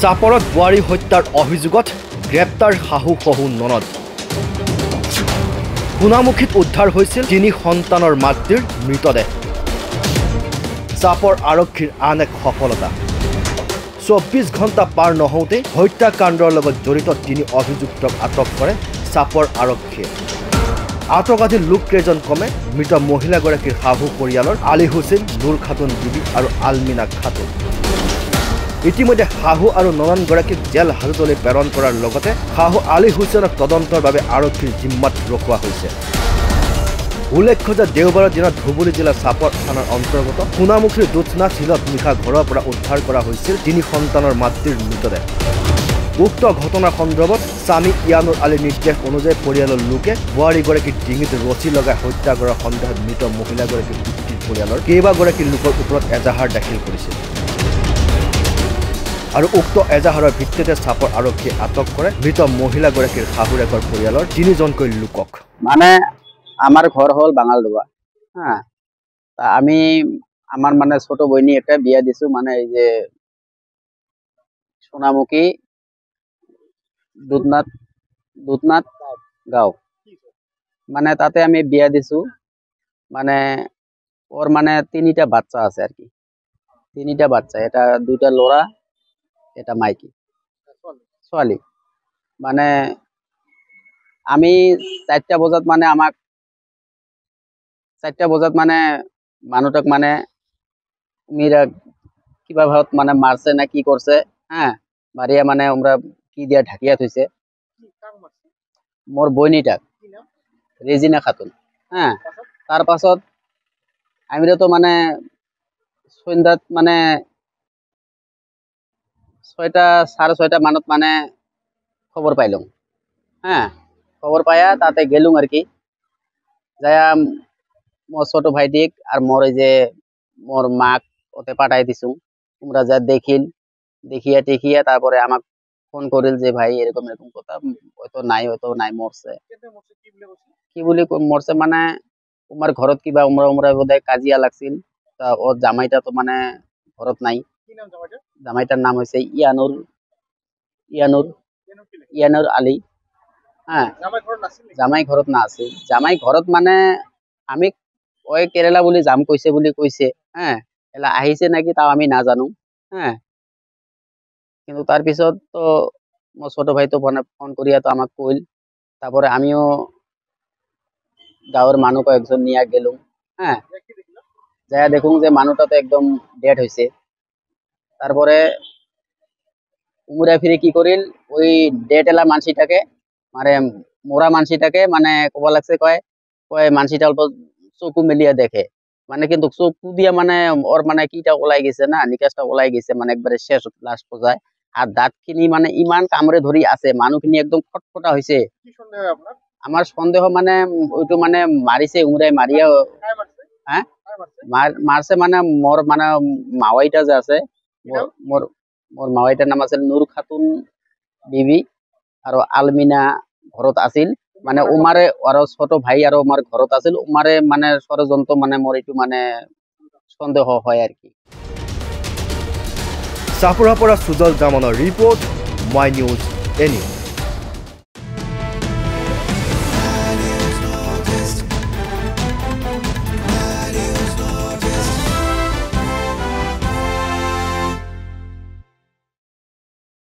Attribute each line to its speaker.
Speaker 1: চাপৰত বোৱাৰী হত্যাৰ অভিযোগত গ্ৰেপ্তাৰ শাহু শহু ননদ সোণামুখীত উদ্ধাৰ হৈছিল 3 সন্তানৰ মাতৃৰ মৃতদেহ চাপৰ আৰক্ষীৰ আন এক সফলতা 24 ঘণ্টা পাৰ নহওঁতে হত্যাকাণ্ডৰ লগত জড়িত 3 অভিযুক্তক আটক কৰে চাপৰ আৰক্ষীয়ে আটকাধী লোককেইজন কমে মৃত মহিলাগৰাকীৰ শাহু পৰিয়ালৰ আলী হুছেইন নুৰ খাতুন বিবি আৰু আলমিনা খাতুন ইতিমধ্যে শাহু আৰু নননগৰাকীক জেল হাজতলৈ প্ৰেৰণ কৰাৰ লগতে শাহু আলী হুছেইনক তদন্তৰ বাবে আৰক্ষীৰ জিম্মাত ৰখোৱা হৈছে উল্লেখ্য যে দেওবাৰৰ দিনা ধুবুৰী জিলা চাপৰ থানাৰ অন্তৰ্গত সোণামুখীৰ দুধনা ঝিলত নিশা ঘৰৰ পৰা উদ্ধাৰ কৰা হৈছিল 3 সন্তানৰ মাতৃৰ মৃতদেহ উক্ত ঘটনাৰ সন্দৰ্ভত স্বামী ইয়ানুৰ আলীৰ নিৰ্দেশ অনুযায়ী পৰিয়ালৰ লোকে বোৱাৰীগৰাকীৰ ডিঙিত ৰছী লগাই হত্যা কৰাৰ সন্দেহত মৃত মহিলাগৰাকীৰ পিতৃৰ পৰিয়ালৰ কেইবাগৰাকী লোকৰ ওপৰত এজাহাৰ দাখিল কৰিছিল আৰু উক্ত এজাহাৰৰ ভিত্তিতে চাপৰ আৰক্ষীয়ে আটক কৰে মৃত মহিলাগৰাকীৰ শাহুৰেকৰ পৰিয়ালৰ 3জনকৈ লোকক
Speaker 2: মানে আমার ঘর হল বাঙালডোবা হ্যাঁ আমি আমার মানে ছোট বইনি একটা বিয়া দিছো মানে এই যে সোনামুখী দুধনাথ গাঁও মানে তাতে আমি বিয়া দিছো মানে ওর মানে 3টা বাচ্চা আছে আর কি 3টা বাচ্চা এটা 2টা লড়া এটা মাইকি ছোৱালী মানে আমি 4টা বজাত মানে আমাক 4টা বজাত মানে মানুহটাক মানে মিরা কিবা ভাত মানে মারছে না কি করছে হ্যাঁ মারিয়া মানে আমরা কি দিয়া ঢাকিয়া থইছে মোর বইনিটাক রেজিনা খাতুন হ্যাঁ তার পাছত আমিরা তো মানে সন্ধ্যাত মানে 6টা 6:30 মানত মানে খবর পাইলাম হ্যাঁ খবর পায়া তাতে গেলুম আর কি যায়া মোর ছোট ভাইটিক আর মোর এই যে মোর মাক ওতে পাঠাই দিছু তোমরা যা দেখিয়া টেখিয়া তারপরে আমাক ফোন করিল যে ভাই এরকম এরকম কথা হয়তো নাই মরছে কি বলি মরছে মানে তোমার ঘরত কিবা উমরা বোধহয় কাজিয়া লাগছিল তা ওর জামাইটা তো মানে ঘরত নাই জামাইটার নাম হয়েছে ইয়ানুর আলী হ্যাঁ জামাই ঘরত না আছে জামাই ঘরত মানে আমি ওই কেরালা বলি জাম কইছে হ্যাঁ এলা আহিছে নাকি তাও আমি না জানো হ্যাঁ কিন্তু তার পিছত তো মোর ছোট ভাই তো ফোন করিয়া তো আমাক কইল তারপরে আমিও গাঁৱৰ মানুহ কয়েকজন নিয়ে গেলুম হ্যাঁ যা দেখুন যে মানুষটা তো একদম ডেড হয়েছে তারপরে উমরা ফিরে কি করিল ওই ডেড এলা মানসিটাকে মানে মোরা মানসিটাকে মানে কব লাগছে কয় মানসিটা অল্প চকু মেলিয়া দেখে মানে কিন্তু চকু দিয়া মানে ওর মানে কিটা ওলাই গেছে না নিকাশটা ওলাই গেছে মানে একবারে শেষ লাস্ট পর্যায়ে আর দাঁত খিনি মানে ইমান কামড়ে ধরি আছে মানুষখিনি একদম ফটফটা হয়েছে আমার সন্দেহ মানে ওইটু মানে মারিছে উমরাই মারিয়া হ্যাঁ মারছে মানে মোর মানে মাওয়াইটা যে আছে মোর মাওয়াইটার নাম আছে নূর খাতুন বিবি আর আলমিনা ঘরত আছিল মানে উমারে আর ছোট ভাই আর আমার ঘরত আছিল উমারে মানে ষড়যন্ত্র মানে মোর একটু মানে সন্দেহ হয় আর কি
Speaker 1: চাপৰাৰ পৰা সুজল জামানৰ ৰিপৰ্ট মাই নিউজ এনি